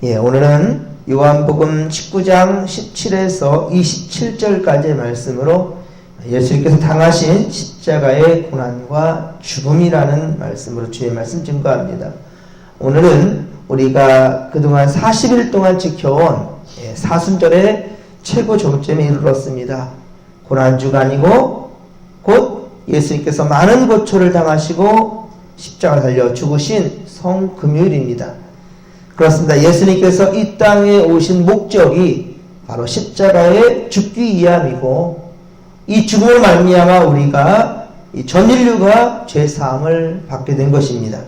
오늘은 요한복음 19장 17에서 27절까지의 말씀으로 예수님께서 당하신 십자가의 고난과 죽음이라는 말씀으로 주의 말씀 증거합니다. 오늘은 우리가 그동안 40일 동안 지켜온 사순절의 최고 종점에 이르렀습니다. 고난주간이고 곧 예수님께서 많은 고초를 당하시고 십자가 달려 죽으신 성금요일입니다. 그렇습니다. 예수님께서 이 땅에 오신 목적이 바로 십자가에 죽기 위함이고 이 죽음을 말미암아 우리가 전 인류가 죄 사함을 받게 된 것입니다.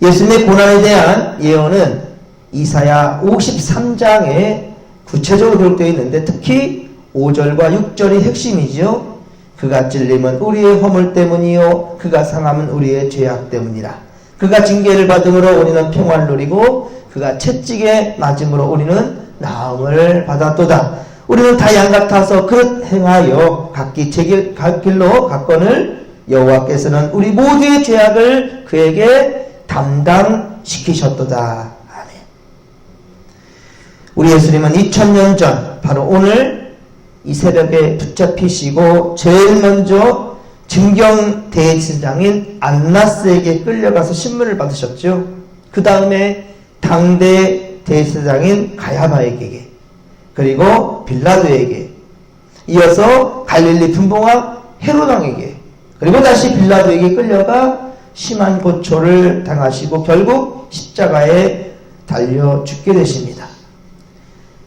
예수님의 고난에 대한 예언은 이사야 53장에 구체적으로 기록되어 있는데 특히 5절과 6절이 핵심이지요. 그가 찔림은 우리의 허물 때문이요 그가 상함은 우리의 죄악 때문이라. 그가 징계를 받음으로 우리는 평화를 누리고 그가 채찍에 맞음으로 우리는 나음을 받았도다. 우리는 다 양 같아서 그릇 행하여 각기 제 길로 갔거늘 여호와께서는 우리 모두의 죄악을 그에게 담당시키셨도다. 아멘. 우리 예수님은 2000년 전 바로 오늘 이 새벽에 붙잡히시고 제일 먼저 증경 대제사장인 안나스에게 끌려가서 신문을 받으셨죠. 그 다음에 당대 대제사장인 가야바에게 그리고 빌라도에게 이어서 갈릴리 분봉왕 헤롯왕에게 그리고 다시 빌라도에게 끌려가 심한 고초를 당하시고 결국 십자가에 달려 죽게 되십니다.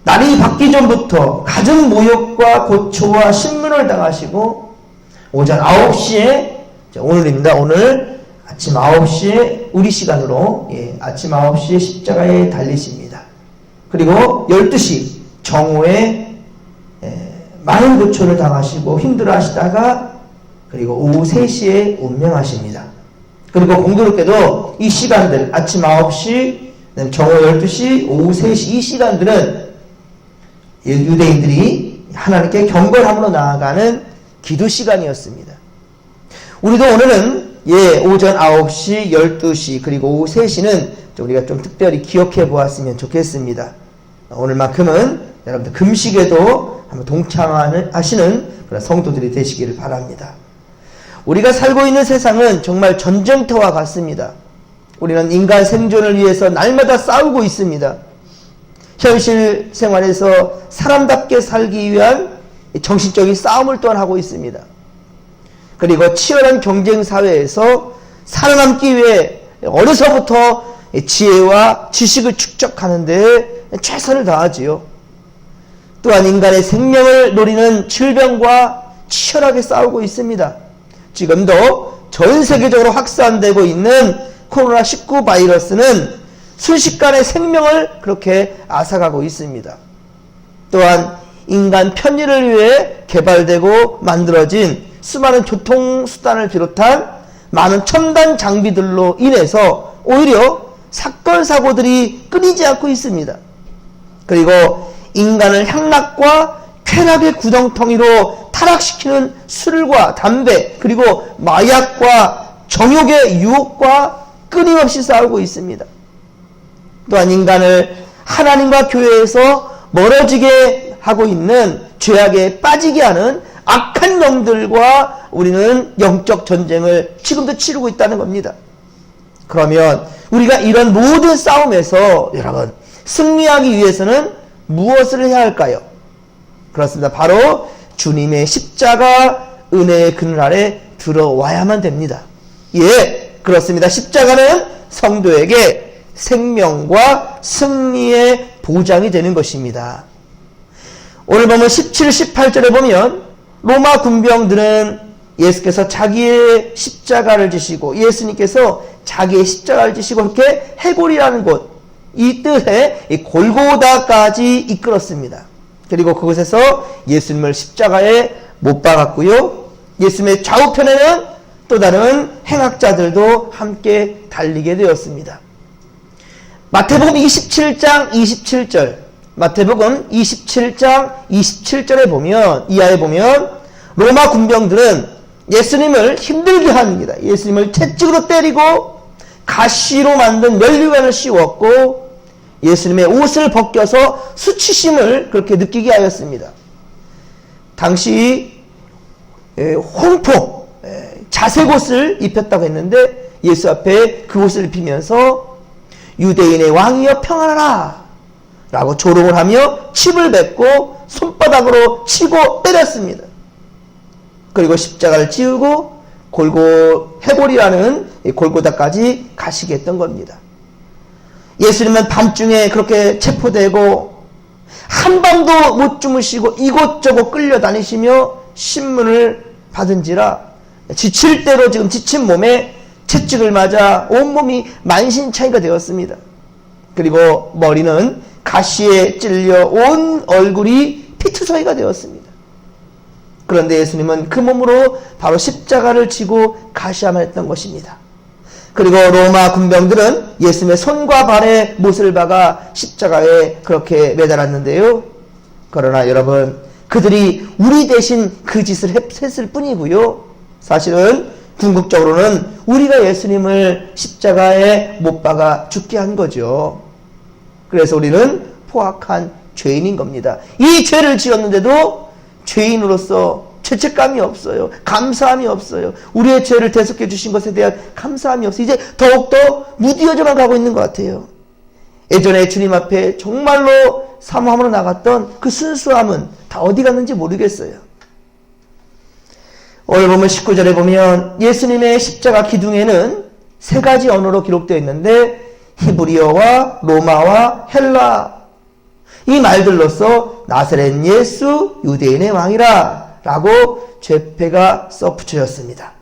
날이 밝기 전부터 갖은 모욕과 고초와 신문을 당하시고 오전 9시에 오늘입니다. 오늘 아침 9시에 우리 시간으로 아침 9시에 십자가에 달리십니다. 그리고 12시 정오에 많은 고초를 당하시고 힘들어 하시다가 그리고 오후 3시에 운명하십니다. 그리고 공교롭게도 이 시간들 아침 9시, 정오 12시, 오후 3시 이 시간들은 유대인들이 하나님께 경건함으로 나아가는 기도 시간이었습니다. 우리도 오늘은 오전 9시, 12시 그리고 오후 3시는 우리가 좀 특별히 기억해 보았으면 좋겠습니다. 오늘만큼은 여러분들 금식에도 한번 동참하시는 그런 성도들이 되시기를 바랍니다. 우리가 살고 있는 세상은 정말 전쟁터와 같습니다. 우리는 인간 생존을 위해서 날마다 싸우고 있습니다. 현실 생활에서 사람답게 살기 위한 정신적인 싸움을 또한 하고 있습니다. 그리고 치열한 경쟁 사회에서 살아남기 위해 어려서부터 지혜와 지식을 축적하는 데 최선을 다하지요. 또한 인간의 생명을 노리는 질병과 치열하게 싸우고 있습니다. 지금도 전 세계적으로 확산되고 있는 코로나19 바이러스는 순식간에 생명을 그렇게 앗아가고 있습니다. 또한 인간 편의를 위해 개발되고 만들어진 수많은 교통수단을 비롯한 많은 첨단 장비들로 인해서 오히려 사건, 사고들이 끊이지 않고 있습니다. 그리고 인간을 향락과 쾌락의 구덩텅이로 타락시키는 술과 담배 그리고 마약과 정욕의 유혹과 끊임없이 싸우고 있습니다. 또한 인간을 하나님과 교회에서 멀어지게 하고 있는 죄악에 빠지게 하는 악한 영들과 우리는 영적 전쟁을 지금도 치르고 있다는 겁니다. 그러면 우리가 이런 모든 싸움에서 여러분 승리하기 위해서는 무엇을 해야 할까요? 그렇습니다. 바로 주님의 십자가 은혜의 그늘 아래 들어와야만 됩니다. 그렇습니다. 십자가는 성도에게 생명과 승리의 보장이 되는 것입니다. 오늘 보면 17, 18절에 보면 로마 군병들은 예수께서 자기의 십자가를 지시고 예수님께서 자기의 십자가를 지시고 이렇게 해골이라는 곳 이 뜻에 골고다까지 이끌었습니다. 그리고 그곳에서 예수님을 십자가에 못 박았고요. 예수님의 좌우편에는 또 다른 행악자들도 함께 달리게 되었습니다. 마태복음 27장 27절 마태복음 27장 27절에 보면 이하에 보면 로마 군병들은 예수님을 힘들게 합니다. 예수님을 채찍으로 때리고 가시로 만든 면류관을 씌웠고 예수님의 옷을 벗겨서 수치심을 그렇게 느끼게 하였습니다. 당시 홍포 자색옷을 입혔다고 했는데 예수 앞에 그 옷을 입히면서 유대인의 왕이여 평안하라 라고 조롱을 하며 침을 뱉고 손바닥으로 치고 때렸습니다. 그리고 십자가를 찌우고 해골이라는 골고다까지 가시게 했던 겁니다. 예수님은 밤중에 그렇게 체포되고 한밤도 못 주무시고 이곳저곳 끌려다니시며 신문을 받은지라 지칠 대로 지금 지친 몸에 채찍을 맞아 온몸이 만신창이가 되었습니다. 그리고 머리는 가시에 찔려 온 얼굴이 피투성이가 되었습니다. 그런데 예수님은 그 몸으로 바로 십자가를 지고 가시야만 했던 것입니다. 그리고 로마 군병들은 예수님의 손과 발에 못을 박아 십자가에 그렇게 매달았는데요. 그러나 여러분, 그들이 우리 대신 그 짓을 했을 뿐이고요. 사실은 궁극적으로는 우리가 예수님을 십자가에 못 박아 죽게 한 거죠. 그래서 우리는 포악한 죄인인 겁니다. 이 죄를 지었는데도 죄인으로서 죄책감이 없어요. 감사함이 없어요. 우리의 죄를 대속해 주신 것에 대한 감사함이 없어요. 이제 더욱더 무디어져만 가고 있는 것 같아요. 예전에 주님 앞에 정말로 사모함으로 나갔던 그 순수함은 다 어디 갔는지 모르겠어요. 오늘 보면 19절에 보면 예수님의 십자가 기둥에는 세 가지 언어로 기록되어 있는데 히브리어와 로마와 헬라 이 말들로서 나사렛 예수 유대인의 왕이라 라고 죄패가 써붙여졌습니다.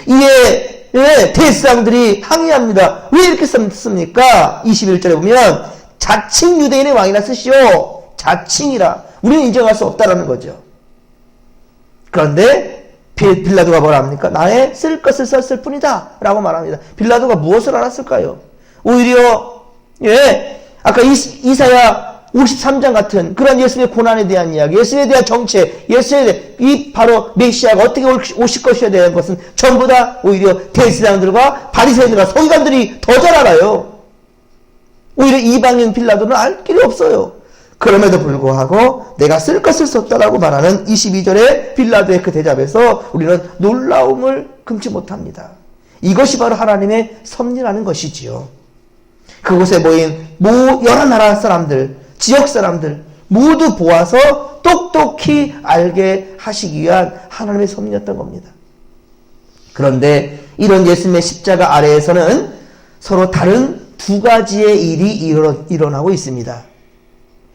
이에 대제사장들이 항의합니다. 왜 이렇게 썼습니까? 21절에 보면 자칭 유대인의 왕이라 쓰시오. 자칭이라. 우리는 인정할 수 없다라는 거죠. 그런데 빌라도가 뭐라 합니까? 나의 쓸 것을 썼을 뿐이다 라고 말합니다. 빌라도가 무엇을 알았을까요? 오히려 아까 이사야 53장 같은 그런 예수님의 고난에 대한 이야기, 예수님에 대한 정체, 예수님에 대한 이 바로 메시아가 어떻게 오실 것이어야 되는 것은 전부 다 오히려 대제사장들과 바리새인들과 서기관들이 더 잘 알아요. 오히려 이방인 빌라도는 알 길이 없어요. 그럼에도 불구하고 내가 쓸 것을 썼다라고 말하는 22절의 빌라도의 그 대답에서 우리는 놀라움을 금치 못합니다. 이것이 바로 하나님의 섭리라는 것이지요. 그곳에 모인 여러 나라 사람들, 지역 사람들 모두 보아서 똑똑히 알게 하시기 위한 하나님의 섭리였던 겁니다. 그런데 이런 예수님의 십자가 아래에서는 서로 다른 두 가지의 일이 일어나고 있습니다.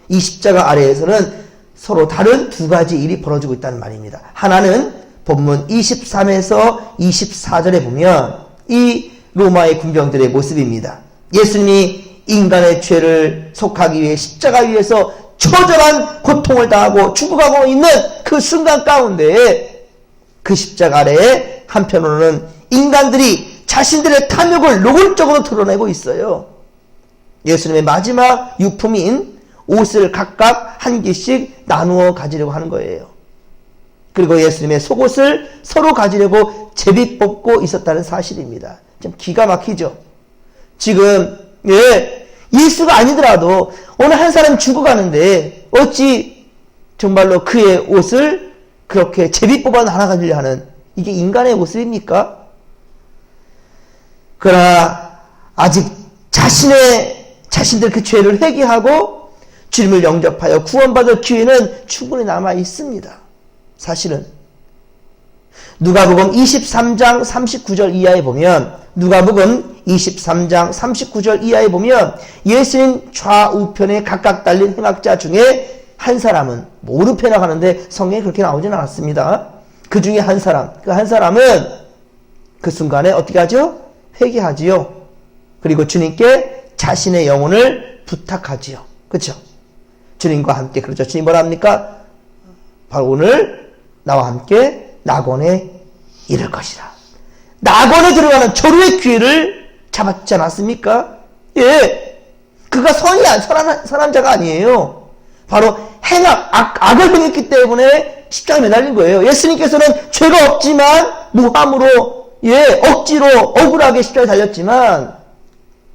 이 십자가 아래에서는 서로 다른 두 가지 일이 벌어지고 있다는 말입니다. 하나는 본문 23에서 24절에 보면 이 로마의 군병들의 모습입니다. 예수님이 인간의 죄를 속하기 위해 십자가 위에서 처절한 고통을 당하고 죽어가고 있는 그 순간 가운데 그 십자가 아래에 한편으로는 인간들이 자신들의 탐욕을 노골적으로 드러내고 있어요. 예수님의 마지막 유품인 옷을 각각 한 개씩 나누어 가지려고 하는 거예요. 그리고 예수님의 속옷을 서로 가지려고 제비 뽑고 있었다는 사실입니다. 좀 기가 막히죠. 지금 예수가 아니더라도 어느 한 사람이 죽어가는데 어찌 정말로 그의 옷을 그렇게 제비 뽑아 나눠 가지려 하는 이게 인간의 모습입니까? 그러나 아직 자신들 그 죄를 회개하고 주님을 영접하여 구원받을 기회는 충분히 남아 있습니다. 사실은 누가복음 23장 39절 이하에 보면 누가복음 23장 39절 이하에 보면 예수님 좌우편에 각각 달린 행악자 중에 한 사람은 오른편에 가는데 성경에 그렇게 나오진 않았습니다. 그 중에 한 사람, 그 한 사람은 그 순간에 어떻게 하죠? 회개하지요. 그리고 주님께 자신의 영혼을 부탁하지요. 그렇죠? 주님과 함께 그렇죠. 주님 뭐라 합니까? 바로 오늘 나와 함께 낙원에 이를 것이라. 낙원에 들어가는 조류의 기회를 잡았지 않았습니까? 그가 선한 자가 아니에요. 바로 악을 행했기 때문에 십자가에 매달린 거예요. 예수님께서는 죄가 없지만 무함으로 억지로 억울하게 십자가에 달렸지만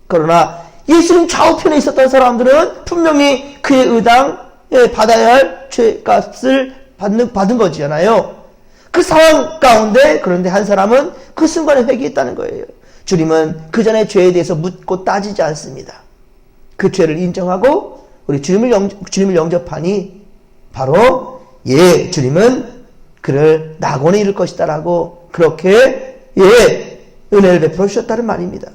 그러나 예수님 좌우편에 있었던 사람들은 분명히 그의 의당, 받아야 할 죄값을 받은 거잖아요. 그 상황 가운데 그런데 한 사람은 그 순간에 회개했다는 거예요. 주님은 그 전에 죄에 대해서 묻고 따지지 않습니다. 그 죄를 인정하고 우리 주님을 영접하니 바로 주님은 그를 낙원에 이를 것이다 라고 그렇게 은혜를 베풀어 주셨다는 말입니다.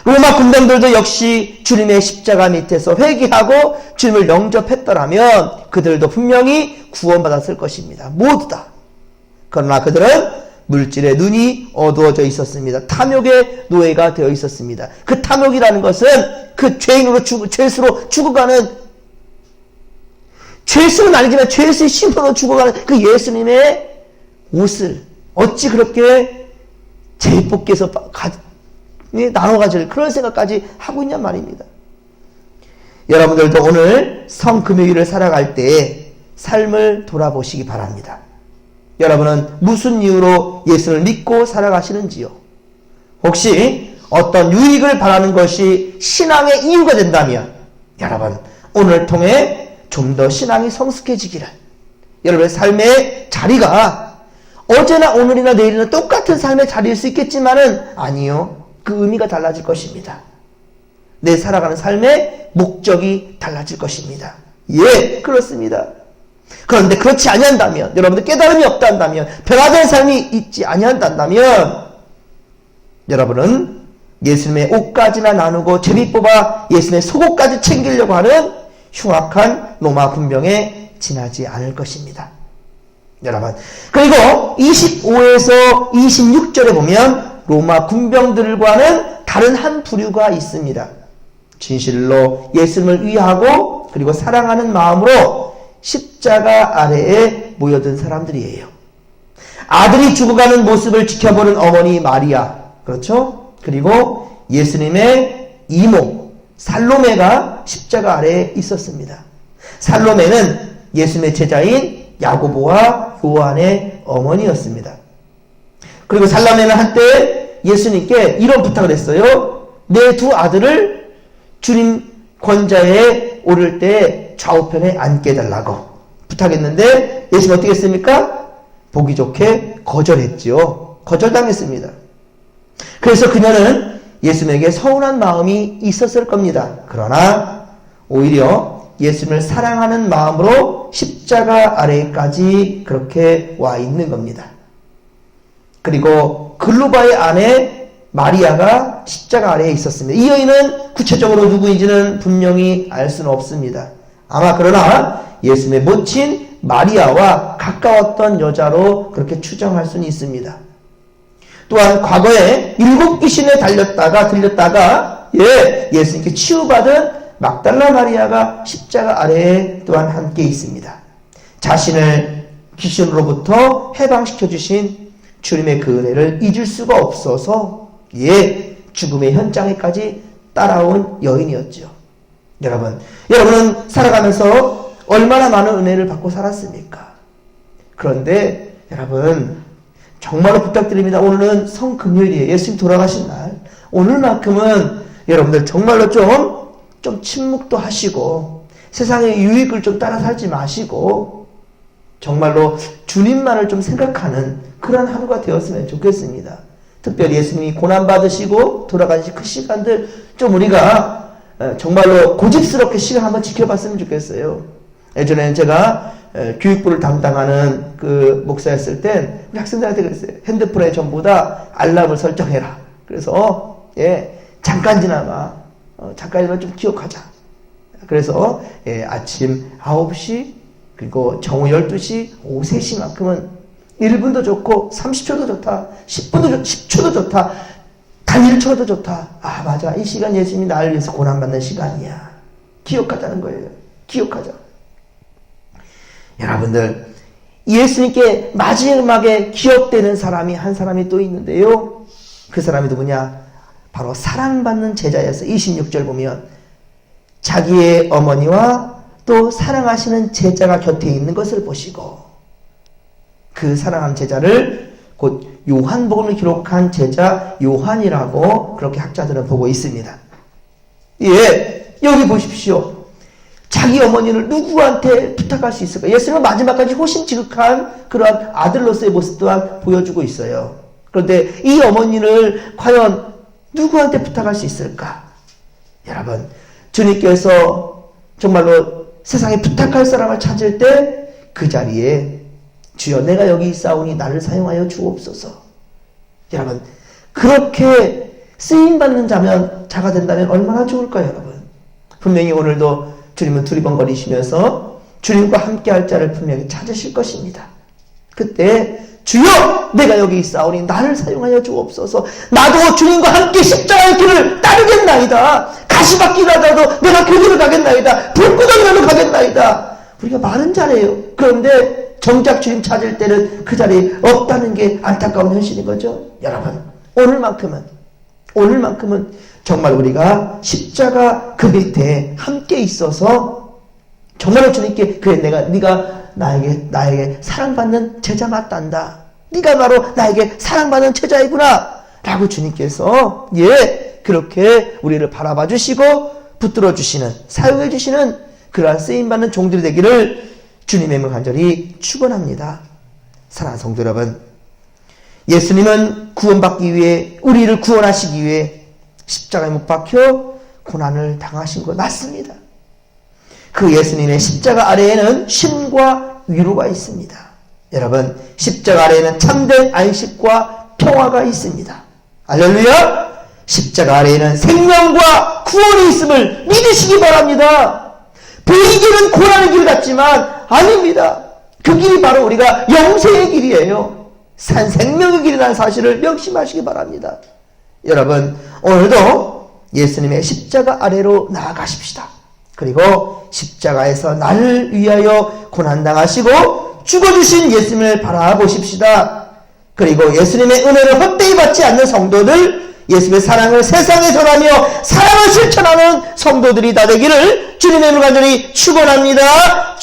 로마 군병들도 역시 주님의 십자가 밑에서 회개하고 주님을 영접했더라면 그들도 분명히 구원받았을 것입니다. 모두 다. 그러나 그들은 물질의 눈이 어두워져 있었습니다. 탐욕의 노예가 되어 있었습니다. 그 탐욕이라는 것은 그 죄수로 죽어가는, 죄수는 아니지만 죄수의 신분으로 죽어가는 그 예수님의 옷을 어찌 그렇게 제복께서 나눠 가질 그런 생각까지 하고 있냔 말입니다. 여러분들도 오늘 성금요일을 살아갈 때 삶을 돌아보시기 바랍니다. 여러분은 무슨 이유로 예수를 믿고 살아가시는지요? 혹시 어떤 유익을 바라는 것이 신앙의 이유가 된다면 여러분 오늘 통해 좀 더 신앙이 성숙해지기를, 여러분의 삶의 자리가 어제나 오늘이나 내일이나 똑같은 삶의 자리일 수 있겠지만은 아니요. 그 의미가 달라질 것입니다. 내 살아가는 삶의 목적이 달라질 것입니다. 그렇습니다. 그런데 그렇지 아니한다면, 여러분들 깨달음이 없다면, 변화된 삶이 있지 아니한다면 여러분은 예수님의 옷까지나 나누고 제비 뽑아 예수님의 속옷까지 챙기려고 하는 흉악한 로마 군병에 지나지 않을 것입니다. 여러분, 그리고 25에서 26절에 보면 로마 군병들과는 다른 한 부류가 있습니다. 진실로 예수님을 위하고 그리고 사랑하는 마음으로 십자가 아래에 모여든 사람들이에요. 아들이 죽어가는 모습을 지켜보는 어머니 마리아, 그렇죠? 그리고 예수님의 이모 살로메가 십자가 아래에 있었습니다. 살로메는 예수님의 제자인 야고보와 요한의 어머니였습니다. 그리고 살로메는 한때 예수님께 이런 부탁을 했어요. 내 두 아들을 주님 권자에 오를 때 좌우편에 앉게 해달라고 부탁했는데 예수님 어떻게 했습니까? 보기 좋게 거절했죠. 거절당했습니다. 그래서 그녀는 예수님에게 서운한 마음이 있었을 겁니다. 그러나 오히려 예수님을 사랑하는 마음으로 십자가 아래까지 그렇게 와 있는 겁니다. 그리고 글로바의 아내 마리아가 십자가 아래에 있었습니다. 이 여인은 구체적으로 누구인지는 분명히 알 수는 없습니다. 아마 그러나 예수님의 모친 마리아와 가까웠던 여자로 그렇게 추정할 수는 있습니다. 또한 과거에 7 귀신에 들렸다가 예수님께 치유받은 막달라 마리아가 십자가 아래에 또한 함께 있습니다. 자신을 귀신으로부터 해방시켜 주신 주님의 그 은혜를 잊을 수가 없어서 죽음의 현장에까지 따라온 여인이었죠. 여러분은 살아가면서 얼마나 많은 은혜를 받고 살았습니까? 그런데 여러분 정말로 부탁드립니다. 오늘은 성금요일이에요. 예수님 돌아가신 날. 오늘만큼은 여러분들 정말로 좀 침묵도 하시고 세상의 유익을 좀 따라 살지 마시고 정말로 주님만을 좀 생각하는 그런 하루가 되었으면 좋겠습니다. 특별히 예수님이 고난받으시고 돌아가신 그 시간들 좀 우리가 정말로 고집스럽게 시간 한번 지켜봤으면 좋겠어요. 예전에는 제가 교육부를 담당하는 그 목사였을 땐 우리 학생들한테 그랬어요. 핸드폰에 전부 다 알람을 설정해라. 그래서 잠깐이나마 좀 기억하자. 그래서 아침 9시 그리고 정오 12시 오후 3시만큼은 1분도 좋고 30초도 좋다. 10초도 좋다. 단 1초도 좋다. 아 맞아. 이 시간 예수님이 나를 위해서 고난받는 시간이야. 기억하자는 거예요. 기억하자. 여러분들 예수님께 마지막에 기억되는 사람이 한 사람이 또 있는데요. 그 사람이 누구냐? 바로 사랑받는 제자였어요. 26절 보면 자기의 어머니와 또 사랑하시는 제자가 곁에 있는 것을 보시고 그 사랑하는 제자를 곧 요한복음을 기록한 제자 요한이라고 그렇게 학자들은 보고 있습니다. 예, 여기 보십시오. 자기 어머니를 누구한테 부탁할 수 있을까? 예수님은 마지막까지 훨씬 지극한 그러한 아들로서의 모습 또한 보여주고 있어요. 그런데 이 어머니를 과연 누구한테 부탁할 수 있을까? 여러분, 주님께서 정말로 세상에 부탁할 사람을 찾을 때 그 자리에 주여 내가 여기 있사오니 나를 사용하여 주옵소서. 여러분, 그렇게 쓰임받는 자가 된다면 얼마나 좋을까요, 여러분? 분명히 오늘도 주님은 두리번거리시면서 주님과 함께할 자를 분명히 찾으실 것입니다. 그때 주여 내가 여기 있사오니 나를 사용하여 주옵소서. 나도 주님과 함께 십자가의 길을 따르겠나이다. 가시밭길이라도 내가 그 길을 가겠나이다. 불구덩이라도 가겠나이다. 우리가 말은 잘해요. 그런데 정작 주님 찾을 때는 그 자리에 없다는 게 안타까운 현실인 거죠. 여러분, 오늘만큼은 정말 우리가 십자가 그 밑에 함께 있어서 정말로 주님께 그래 네가 나에게 사랑받는 제자 맞단다. 네가 바로 나에게 사랑받는 제자이구나 라고 주님께서 그렇게 우리를 바라봐 주시고 붙들어 주시는, 사용해 주시는 그러한 쓰임받는 종들이 되기를 주님의 이름으로 간절히 축원합니다. 사랑하는 성도 여러분, 예수님은 구원받기 위해, 우리를 구원하시기 위해 십자가에 못 박혀 고난을 당하신 것 맞습니다. 그 예수님의 십자가 아래에는 쉼과 위로가 있습니다. 여러분, 십자가 아래에는 참된 안식과 평화가 있습니다. 할렐루야! 십자가 아래에는 생명과 구원이 있음을 믿으시기 바랍니다. 보이기는 고난의 길 같지만 아닙니다. 그 길이 바로 우리가 영생의 길이에요. 생명의 길이라는 사실을 명심하시기 바랍니다. 여러분, 오늘도 예수님의 십자가 아래로 나아가십시다. 그리고 십자가에서 나를 위하여 고난당하시고 죽어주신 예수님을 바라보십시다. 그리고 예수님의 은혜를 헛되이 받지 않는 성도들, 예수님의 사랑을 세상에 전하며 사랑을 실천하는 성도들이 다 되기를 주님의 이름으로 간절히 축원합니다.